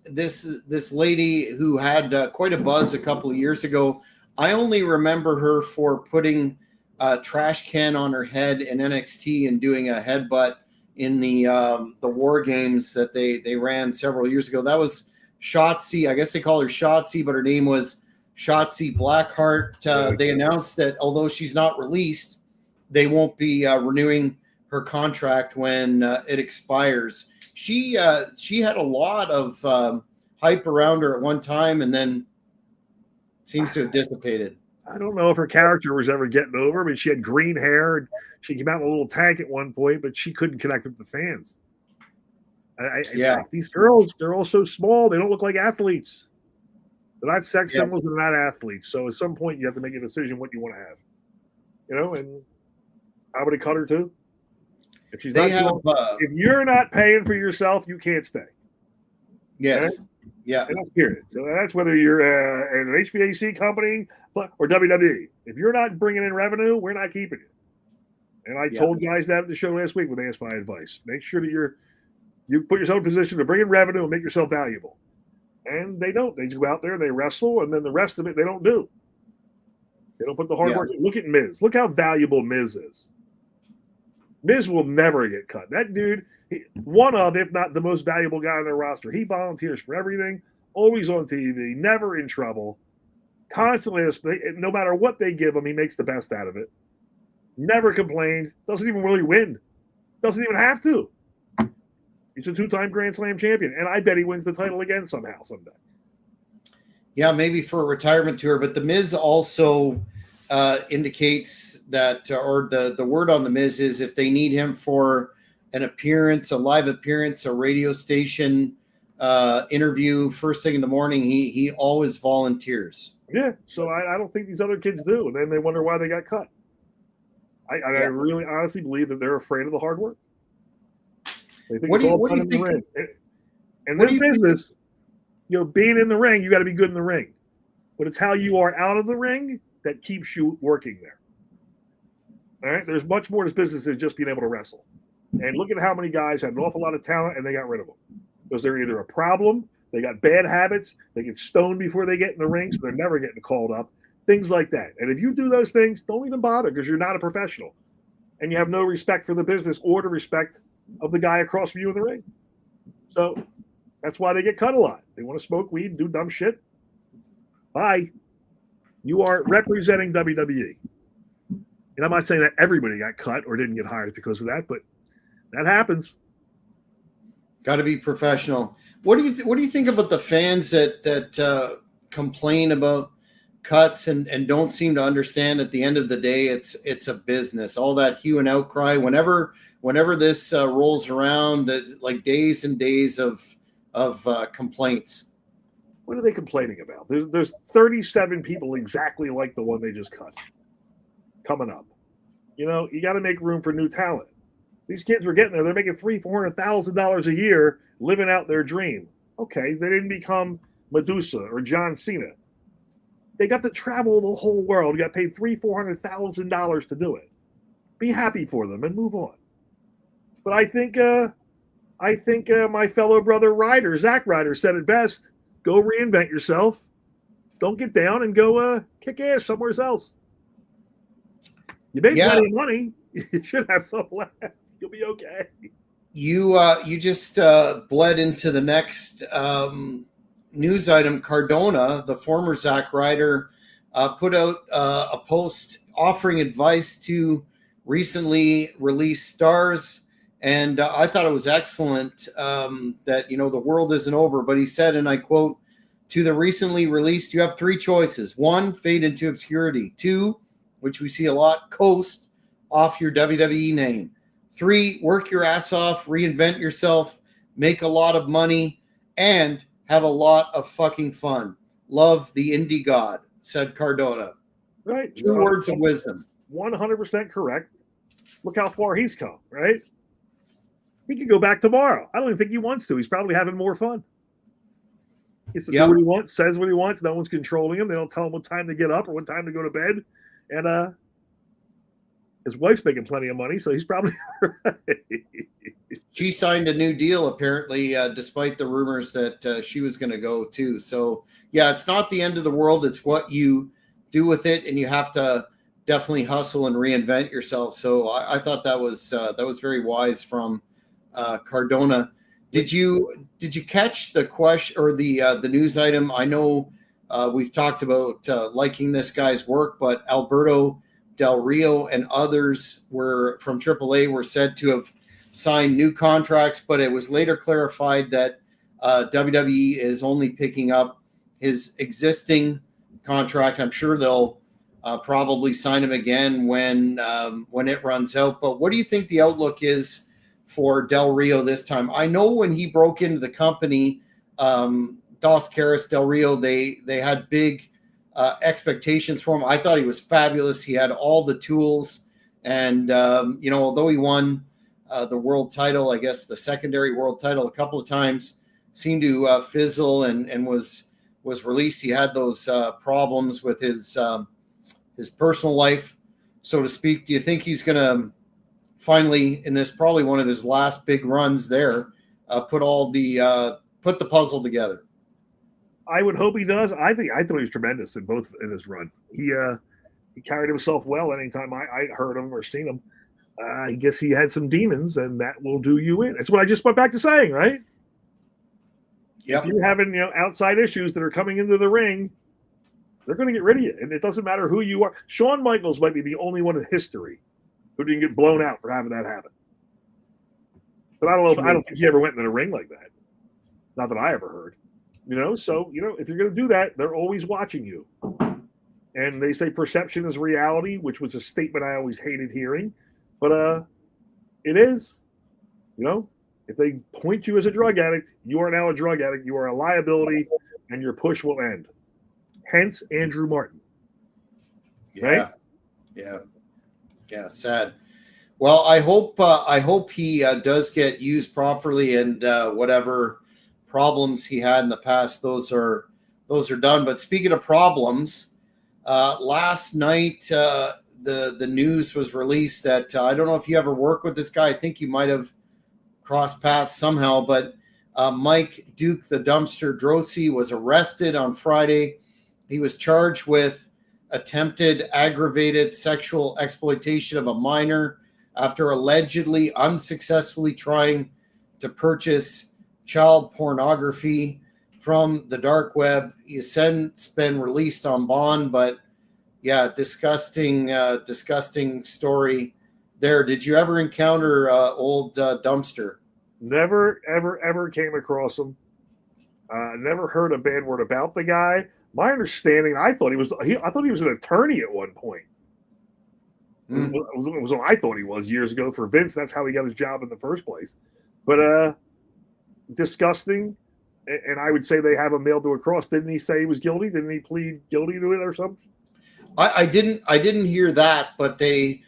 this lady who had quite a buzz a couple of years ago? I only remember her for putting a trash can on her head in NXT and doing a headbutt in the War Games that they ran several years ago. That was Shotzi. I guess they call her Shotzi, but her name was Shotzi Blackheart. They announced that although she's not released, they won't be renewing her contract when it expires. She had a lot of hype around her at one time, and then seems to have dissipated. I don't know if her character was ever getting over. I mean, she had green hair. And she came out in a little tank at one point, but she couldn't connect with the fans. These girls, they're all so small. They don't look like athletes. They're not sex symbols. They're not athletes. So at some point, you have to make a decision what you want to have. And I would have cut her too. If she's if you're not paying for yourself, you can't stay. Yes. Okay? Yeah. And that's period. So that's whether you're an HVAC company or WWE. If you're not bringing in revenue, we're not keeping you. And I told guys that at the show last week when they asked my advice. Make sure that you put yourself in a position to bring in revenue and make yourself valuable. And they don't. They just go out there and they wrestle, and then the rest of it they don't do. They don't put the hard work in. Look at Miz. Look how valuable Miz is. Miz will never get cut. That dude, one of, if not the most valuable guy on their roster. He volunteers for everything, always on TV, never in trouble, constantly, no matter what they give him, he makes the best out of it. Never complains, doesn't even really win. Doesn't even have to. He's a 2-time Grand Slam champion, and I bet he wins the title again someday. Yeah, maybe for a retirement tour, but the Miz also indicates that, or the word on the Miz is if they need him for an appearance, a live appearance, a radio station interview first thing in the morning, he always volunteers. Yeah, so I don't think these other kids do, and then they wonder why they got cut. I really honestly believe that they're afraid of the hard work. They think it's all done in the ring. And this business, being in the ring, you got to be good in the ring. But it's how you are out of the ring that keeps you working there. All right? There's much more to this business than just being able to wrestle. And look at how many guys had an awful lot of talent and they got rid of them. Because they're either a problem, they got bad habits, they get stoned before they get in the ring, so they're never getting called up. Things like that. And if you do those things, don't even bother because you're not a professional. And you have no respect for the business or the respect of the guy across from you in the ring. So that's why they get cut a lot. They want to smoke weed, do dumb shit. Bye. You are representing WWE. And I'm not saying that everybody got cut or didn't get hired because of that, but that happens. Got to be professional. What do you think about the fans that complain about cuts and don't seem to understand at the end of the day it's a business. All that hue and outcry whenever this rolls around, like days and days of complaints. What are they complaining about? There's 37 people exactly like the one they just cut coming up. You know, you got to make room for new talent. These kids were getting there. They're making $300,000-$400,000 a year living out their dream. Okay, they didn't become Medusa or John Cena. They got to travel the whole world. You got paid $300,000-$400,000 to do it. Be happy for them and move on. But I think my fellow brother Ryder, Zach Ryder, said it best. Go reinvent yourself. Don't get down and go kick ass somewhere else. You make plenty of money. You should have some left. You'll be okay. You just bled into the next news item. Cardona, the former Zach Ryder, put out a post offering advice to recently released stars. And I thought it was excellent that, the world isn't over. But he said, and I quote, to the recently released, you have three choices. One, fade into obscurity. Two, which we see a lot, coast off your WWE name. Three, work your ass off, reinvent yourself, make a lot of money, and have a lot of fucking fun. Love the indie god, said Cardona. Right. Two words of wisdom. 100% correct. Look how far he's come, right? He could go back tomorrow. I don't even think he wants to. He's probably having more fun. He says what he wants, says what he wants. No one's controlling him. They don't tell him what time to get up or what time to go to bed. And his wife's making plenty of money, so he's probably right. She signed a new deal, apparently, despite the rumors that she was going to go too. So, yeah, it's not the end of the world. It's what you do with it, and you have to definitely hustle and reinvent yourself. So I thought that was very wise from Cardona. Did you catch the question or the news item? I know we've talked about liking this guy's work, but Alberto Del Rio and others from AAA were said to have signed new contracts, but it was later clarified that WWE is only picking up his existing contract. I'm sure they'll probably sign him again when it runs out. But what do you think the outlook is for Del Rio this time? I know when he broke into the company, Dos Caras, Del Rio, they had big expectations for him. I thought he was fabulous. He had all the tools, and although he won the world title, I guess the secondary world title a couple of times, seemed to fizzle and was released. He had those problems with his personal life, so to speak. Do you think he's going to finally, in this probably one of his last big runs there, put the puzzle together? I would hope he does. I thought he was tremendous in his run. He carried himself well anytime I heard him or seen him. I guess he had some demons, and that will do you in. It's what I just went back to saying, right? Yep. If you're having outside issues that are coming into the ring, they're going to get rid of you, and it doesn't matter who you are. Shawn Michaels might be the only one in history who didn't get blown out for having that happen. But I don't think he ever went into the ring like that. Not that I ever heard. So if you're going to do that, they're always watching you. And they say perception is reality, which was a statement I always hated hearing. But it is. If they point you as a drug addict, you are now a drug addict. You are a liability, and your push will end. Hence, Andrew Martin. Yeah. Right? Yeah. Sad. Well, I hope he does get used properly, and whatever problems he had in the past, those are done. But speaking of problems, last night the news was released that I don't know if you ever worked with this guy. I think you might have crossed paths somehow, but Mike Duke the Dumpster Drosy was arrested on Friday. He was charged with attempted aggravated sexual exploitation of a minor after allegedly unsuccessfully trying to purchase child pornography from the dark web. He has since been released on bond, but yeah, disgusting story there. Did you ever encounter old Dumpster? Never, ever, ever came across him. Never heard a bad word about the guy. My understanding, I thought he was an attorney at one point. Was what I thought he was years ago for Vince. That's how he got his job in the first place. But disgusting. And I would say they have him nailed to a cross. Didn't he say he was guilty? Didn't he plead guilty to it or something? I didn't hear that, but they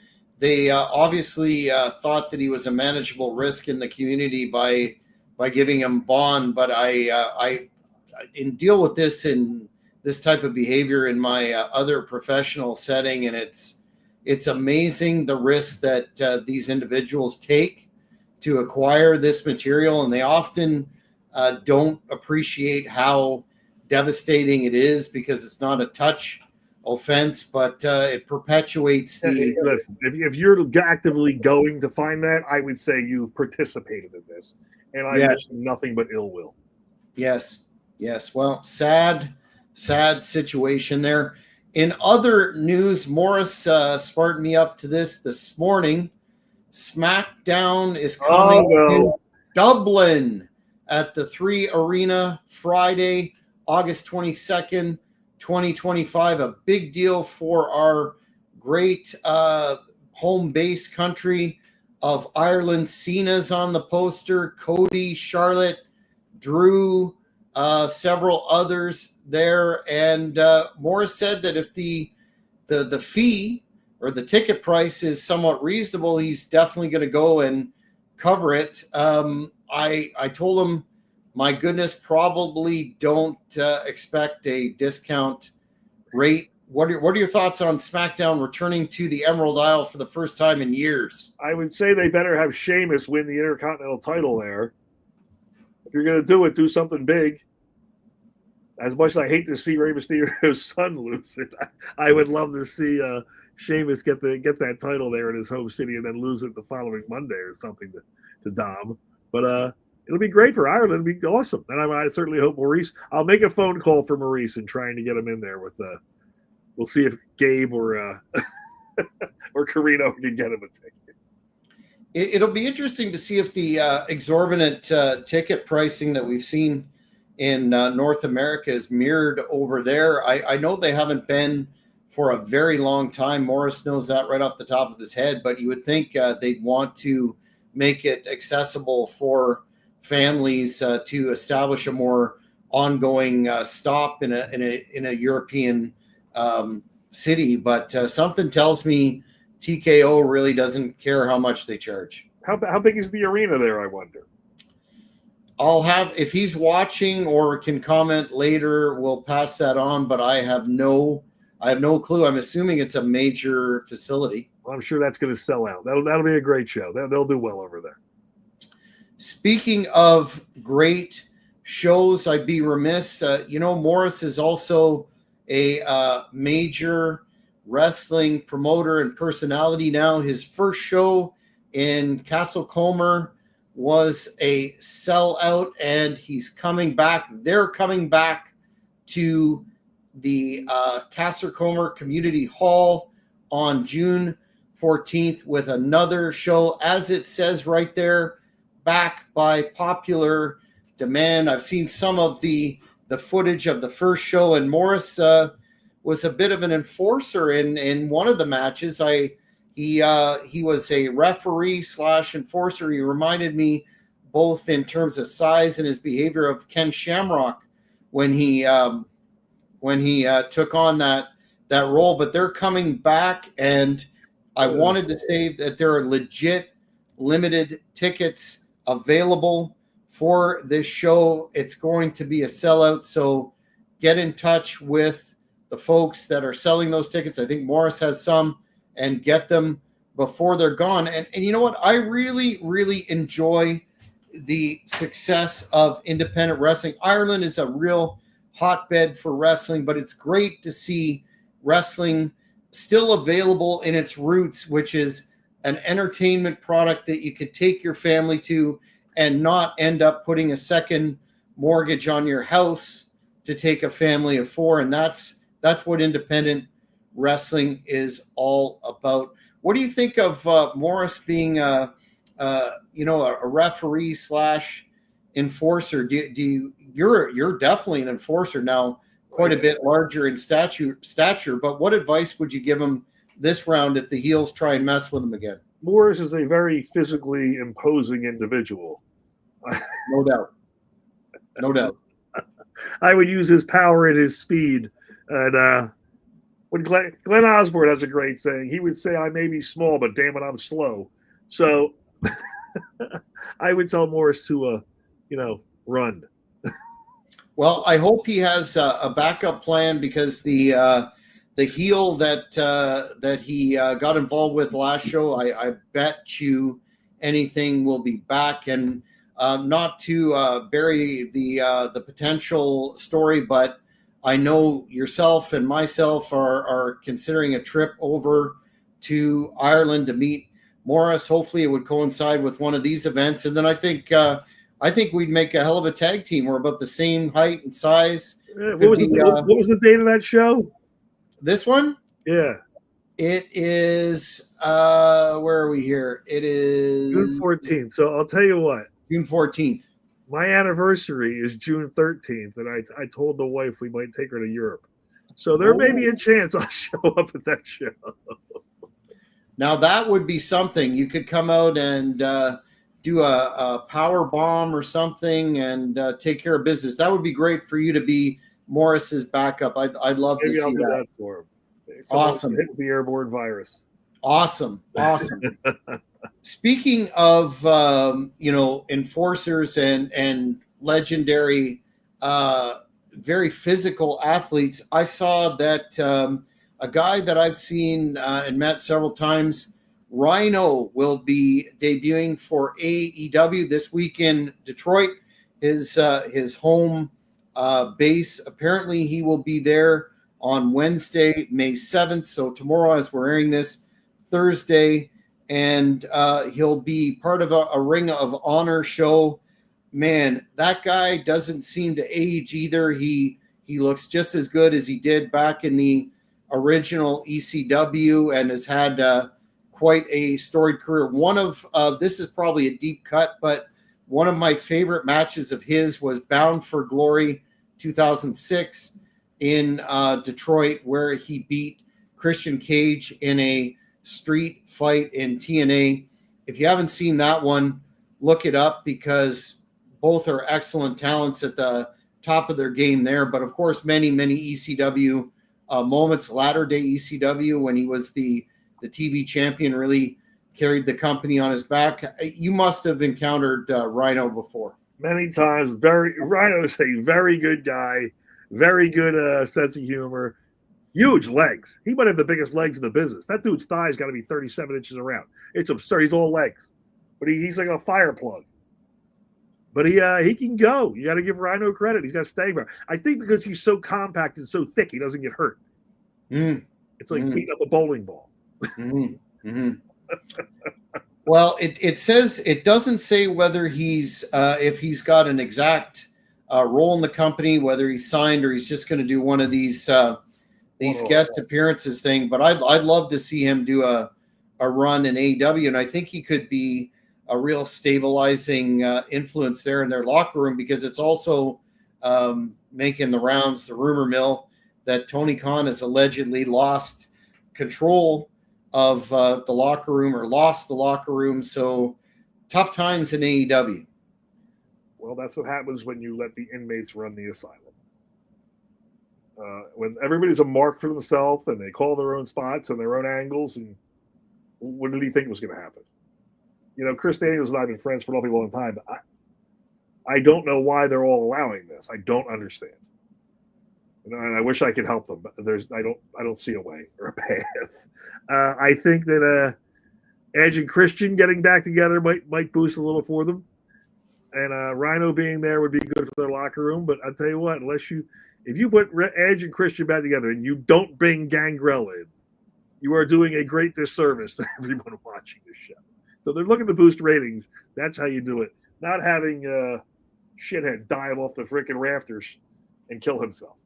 obviously thought that he was a manageable risk in the community by giving him bond. But I deal with this in this type of behavior in my other professional setting, and it's amazing the risk that these individuals take to acquire this material, and they often don't appreciate how devastating it is because it's not a touch offense, but it perpetuates the. Listen, if you're actively going to find that, I would say you've participated in this, and I wish nothing but ill will. Yes. Well, sad situation there. In other news, Morris sparked me up to this morning. SmackDown is coming to Dublin at the 3 Arena Friday, August 22nd. 2025, a big deal for our great home base country of Ireland. Cena's on the poster, Cody, Charlotte, Drew, several others there. And Morris said that if the fee or the ticket price is somewhat reasonable, he's definitely going to go and cover it. I told him, my goodness, probably don't expect a discount rate. What are your thoughts on SmackDown returning to the Emerald Isle for the first time in years? I would say they better have Sheamus win the Intercontinental title there. If you're going to do it, do something big. As much as I hate to see Rey Mysterio's son lose it, I would love to see Sheamus get that title there in his home city and then lose it the following Monday or something to Dom. But it'll be great for Ireland. It'll be awesome. And I certainly hope Maurice. I'll make a phone call for Maurice and trying to get him in there with we'll see if Gabe or Carino can get him a ticket. It'll be interesting to see if the exorbitant ticket pricing that we've seen in North America is mirrored over there. I know they haven't been for a very long time. Morris knows that right off the top of his head, but you would think they'd want to make it accessible for families to establish a more ongoing stop in a European city, but something tells me TKO really doesn't care how much they charge. How big is the arena there, I wonder? I'll have, if he's watching or can comment later, we'll pass that on, but I have no clue. I'm assuming it's a major facility. Well, I'm sure that's going to sell out. That'll be a great show. They'll do well over there. Speaking of great shows, I'd be remiss. Morris is also a major wrestling promoter and personality now. His first show in Castlecomer was a sellout, and he's coming back. They're coming back to the Castlecomer Community Hall on June 14th with another show, as it says right there, back by popular demand. I've seen some of the footage of the first show, and Morris was a bit of an enforcer in one of the matches. He was a referee / enforcer. He reminded me both in terms of size and his behavior of Ken Shamrock when he took on that role. But they're coming back, and I wanted to say that there are legit limited tickets available for this show. It's going to be a sellout, so get in touch with the folks that are selling those tickets. I think Morris has some, and get them before they're gone. And you know what? I really, really enjoy the success of independent wrestling. Ireland is a real hotbed for wrestling, but it's great to see wrestling still available in its roots, which is an entertainment product that you could take your family to and not end up putting a second mortgage on your house to take a family of four. And that's what independent wrestling is all about. What do you think of Morris being a a referee slash enforcer. You're definitely an enforcer now, quite a bit larger in stature. But what advice would you give him this round if the heels try and mess with him again? Morris is a very physically imposing individual. No doubt. No doubt. I would use his power and his speed. And when Glenn Osborne has a great saying, he would say, "I may be small, but damn it, I'm slow." So I would tell Morris to, run. Well, I hope he has a backup plan, because the heel that he got involved with last show, I bet you anything will be back. And not to bury the potential story, but I know yourself and myself are considering a trip over to Ireland to meet Morris. Hopefully it would coincide with one of these events. And then I think we'd make a hell of a tag team. We're about the same height and size. What was the date of that show? This one? Yeah. It is, where are we here? It is June 14th. So I'll tell you what. June 14th. My anniversary is June 13th, and I told the wife we might take her to Europe. So there may be a chance I'll show up at that show. Now that would be something. You could come out and do a power bomb or something and take care of business. That would be great for you to be Morris's backup. I'd love to see I'll do that for him. Awesome. Hit the airborne virus. Awesome. Speaking of enforcers and legendary, very physical athletes, I saw that a guy that I've seen and met several times, Rhino, will be debuting for AEW this week in Detroit, his home base. Apparently, he will be there on Wednesday, May 7th. So tomorrow, as we're airing this, Thursday. And he'll be part of a Ring of Honor show. Man, that guy doesn't seem to age either. He looks just as good as he did back in the original ECW, and has had quite a storied career. One of this is probably a deep cut, but one of my favorite matches of his was Bound for Glory 2006 in Detroit, where he beat Christian Cage in a street fight in TNA. If you haven't seen that one, look it up, because both are excellent talents at the top of their game there. But of course, many ECW moments, latter day ECW, when he was the TV champion, really carried the company on his back. You must have encountered Rhino before. Many times. Rhino is a very good guy, very good sense of humor. Huge legs. He might have the biggest legs in the business. That dude's thighs got to be 37 inches around. It's absurd. He's all legs, but he's like a fire plug. But he can go. You got to give Rhino credit. He's got staying power. I think because he's so compact and so thick, he doesn't get hurt. It's like beating up a bowling ball. Well, it says, it doesn't say whether he's if he's got an exact role in the company, whether he's signed or he's just going to do one of these guest appearances thing. But I'd love to see him do a run in AEW, and I think he could be a real stabilizing influence there in their locker room, because it's also making the rounds, the rumor mill, that Tony Khan has allegedly lost control of the locker room, or lost the locker room. So tough times in AEW. Well, that's what happens when you let the inmates run the asylum. When everybody's a mark for themselves and they call their own spots and their own angles, and what did he think was going to happen? Chris Daniels and I have been friends for an awfully long time, but I don't know why they're all allowing this. I don't understand. And I wish I could help them, but I don't see a way or a path. I think that Edge and Christian getting back together might boost a little for them, and Rhino being there would be good for their locker room. But I'll tell you what, if you put Edge and Christian back together and you don't bring Gangrel in, you are doing a great disservice to everyone watching this show. So they're looking to boost ratings. That's how you do it. Not having shithead dive off the freaking rafters and kill himself.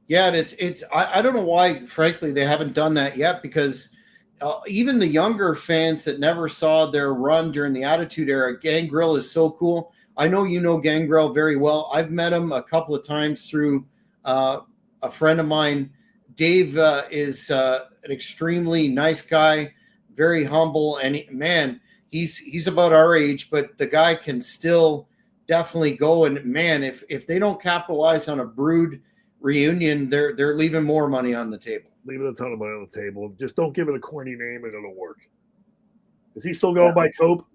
Yeah, and it's I don't know why, frankly, they haven't done that yet, because even the younger fans that never saw their run during the Attitude Era, Gangrel is so cool. I know you know Gangrel very well. I've met him a couple of times through a friend of mine. Dave is an extremely nice guy, very humble, and he's about our age, but the guy can still definitely go. And man, if they don't capitalize on a Brood reunion, they're leaving more money on the table. Leaving a ton of money on the table. Just don't give it a corny name and it'll work. Is he still going by Cope?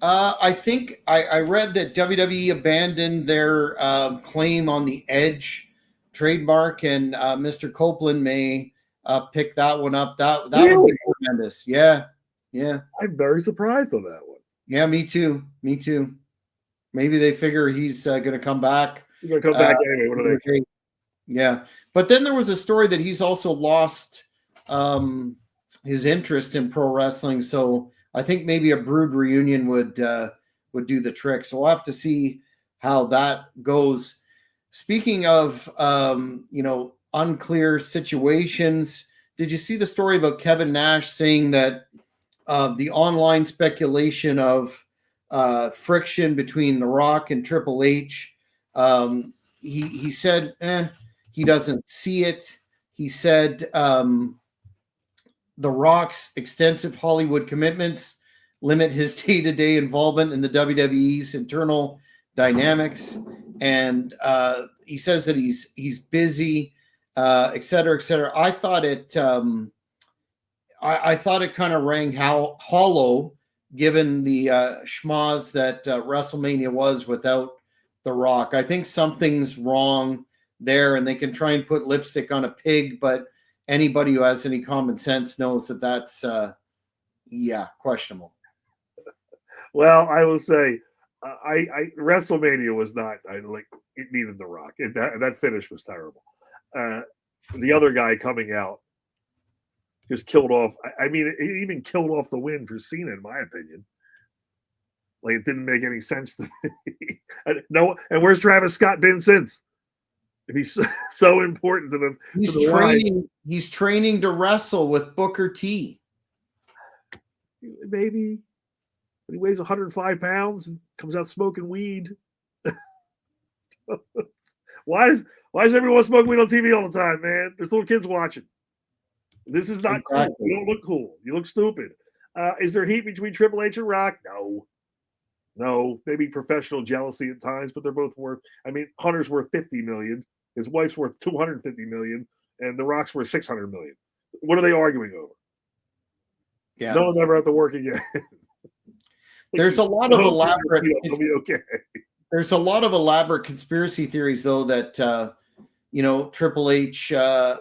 I think I read that WWE abandoned their claim on the Edge trademark, and Mr. Copeland may pick that one up. That Really? would be tremendous. Yeah. I'm very surprised on that one. Yeah, me too. Maybe they figure he's going to come back. He's going to come back anyway. What are they? Yeah. But then there was a story that he's also lost his interest in pro wrestling. So I think maybe a Brood reunion would do the trick. So we'll have to see how that goes. Speaking of, unclear situations, did you see the story about Kevin Nash saying that the online speculation of friction between The Rock and Triple H, he said, he doesn't see it. He said The Rock's extensive Hollywood commitments limit his day-to-day involvement in the WWE's internal dynamics. And he says that he's busy, et cetera, et cetera. I thought it I thought it kind of rang hollow, given the schmoz that WrestleMania was without The Rock. I think something's wrong there, and they can try and put lipstick on a pig, but anybody who has any common sense knows that that's questionable. Well, I will say, I WrestleMania was not. It needed The Rock. That finish was terrible. The other guy coming out just killed off. I mean, it even killed off the win for Cena, in my opinion. Like, it didn't make any sense to me. No, and where's Travis Scott been since? If he's so important to them, he's training to wrestle with Booker T. Maybe, but he weighs 105 pounds and comes out smoking weed. Why does everyone smoke weed on TV all the time, man? There's little kids watching. This is not cool. You don't look cool. You look stupid. Is there heat between Triple H and Rock? No. Maybe professional jealousy at times, but they're both worth. I mean, Hunter's worth $50 million. His wife's worth $250 million, and The Rock's worth $600 million. What are they arguing over? Yeah, no one ever have to work again. There's a lot of elaborate. It'll be okay. There's a lot of elaborate conspiracy theories, though, that Triple H,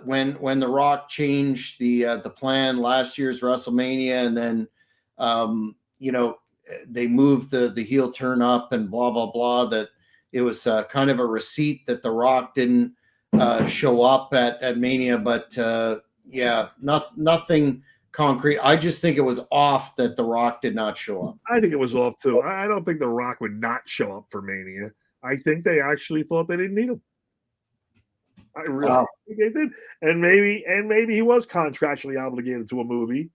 when The Rock changed the plan last year's WrestleMania, and then they moved the heel turn up and blah blah blah, that it was kind of a receipt that The Rock didn't show up at Mania, but nothing concrete. I just think it was off that The Rock did not show up. I think it was off too. I don't think The Rock would not show up for Mania. I think they actually thought they didn't need him. I really think they did. And maybe he was contractually obligated to a movie,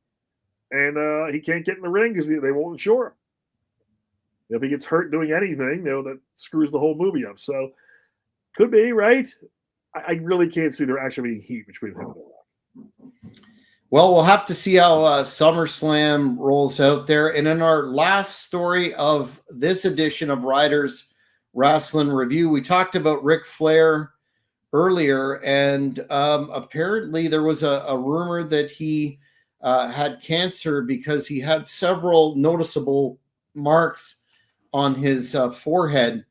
and he can't get in the ring because they won't insure him. If he gets hurt doing anything, that screws the whole movie up. So could be, right? I really can't see there actually being heat between him and The Rock. Well, we'll have to see how SummerSlam rolls out there. And in our last story of this edition of Ryder's Rasslin Review, we talked about Ric Flair earlier, and apparently there was a rumor that he had cancer because he had several noticeable marks on his forehead.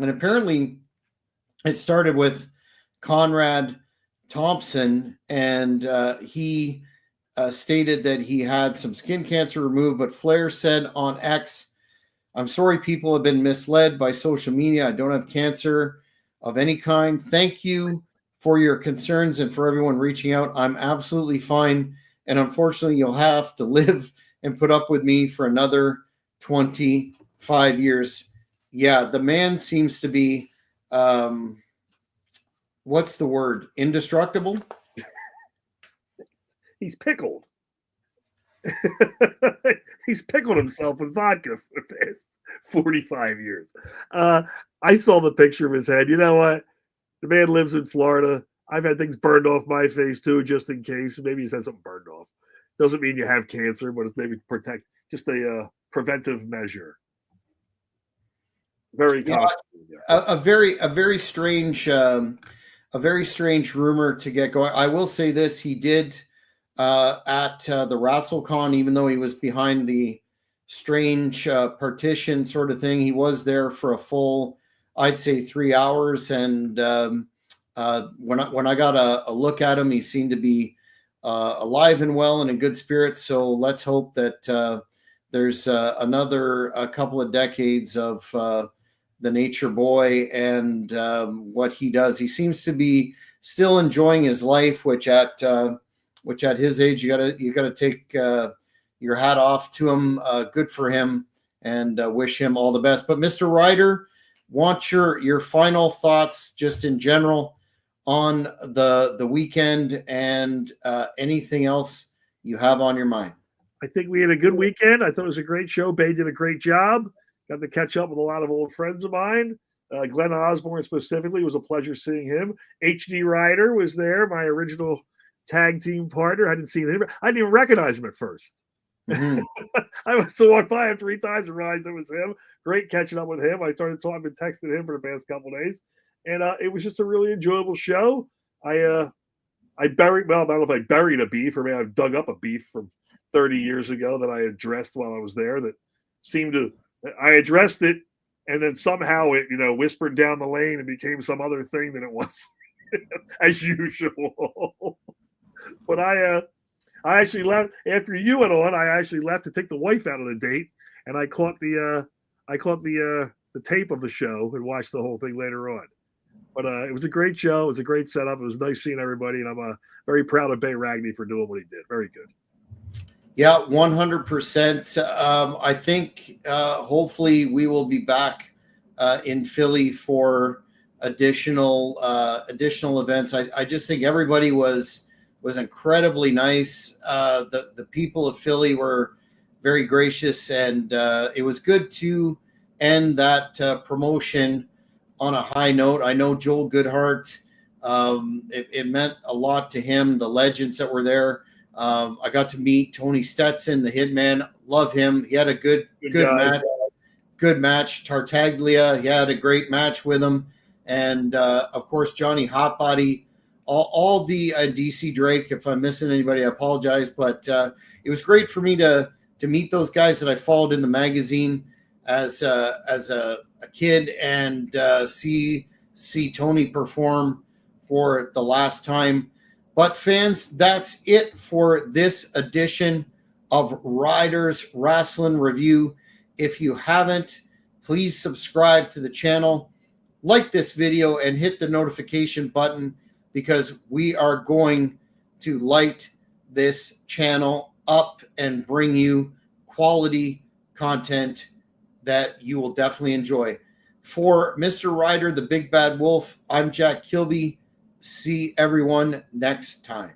And apparently it started with Conrad Thompson, and he stated that he had some skin cancer removed, but Flair said on X, "I'm sorry people have been misled by social media. I don't have cancer of any kind. Thank you for your concerns and for everyone reaching out. I'm absolutely fine. And unfortunately, you'll have to live and put up with me for another 25 years. Yeah, the man seems to be, what's the word? Indestructible? He's pickled. He's pickled himself with vodka for the past 45 years. I saw the picture of his head. You know what? The man lives in Florida. I've had things burned off my face too, just in case. Maybe he's had something burned off. Doesn't mean you have cancer, but it's maybe protect, just a preventive measure. Very Yeah, a very strange rumor to get going. I will say this: he did at the Rasslin, even though he was behind the strange partition sort of thing. He was there for a full, I'd say, 3 hours. And when I got a look at him, he seemed to be alive and well and in good spirits. So let's hope that there's another couple of decades of the nature boy and what he does. He seems to be still enjoying his life, which at his age, you gotta take your hat off to him. Good for him, and wish him all the best. But Mr. Ryder, want your final thoughts just in general on the weekend and anything else you have on your mind. I think we had a good weekend. I thought it was a great show. Bay did a great job. Got to catch up with a lot of old friends of mine. Glenn Osborne specifically, it was a pleasure seeing him. HD Ryder was there, my original tag team partner. I didn't see him. I didn't even recognize him at first. Mm-hmm. I must have walked by him 3 times and realized it was him. Great catching up with him. I've been texting him for the past couple of days. And it was just a really enjoyable show. I buried, well, I don't know if I buried a beef, or maybe I've dug up a beef from 30 years ago that I addressed while I was there that seemed to, I addressed it, and then somehow it, whispered down the lane and became some other thing than it was, as usual. But I actually left after you went on. I actually left to take the wife out on a date, and I caught the tape of the show and watched the whole thing later on. But it was a great show. It was a great setup. It was nice seeing everybody, and I'm very proud of Bay Ragney for doing what he did. Very good. Yeah, 100%. I think hopefully we will be back in Philly for additional events. I just think everybody was incredibly nice. The people of Philly were very gracious, and it was good to end that promotion on a high note. I know Joel Goodhart, it meant a lot to him, the legends that were there. I got to meet Tony Stetson, the Hitman. Love him. He had a good match. Good match. Tartaglia, he had a great match with him. And, of course, Johnny Hotbody, all the DC Drake. If I'm missing anybody, I apologize. But it was great for me to meet those guys that I followed in the magazine as a kid, and see Tony perform for the last time. But fans, that's it for this edition of Ryder's Rasslin Review. If you haven't, please subscribe to the channel, like this video, and hit the notification button, because we are going to light this channel up and bring you quality content that you will definitely enjoy. For Mr. Ryder, the Big Bad Wolf, I'm Jack Kilby. See everyone next time.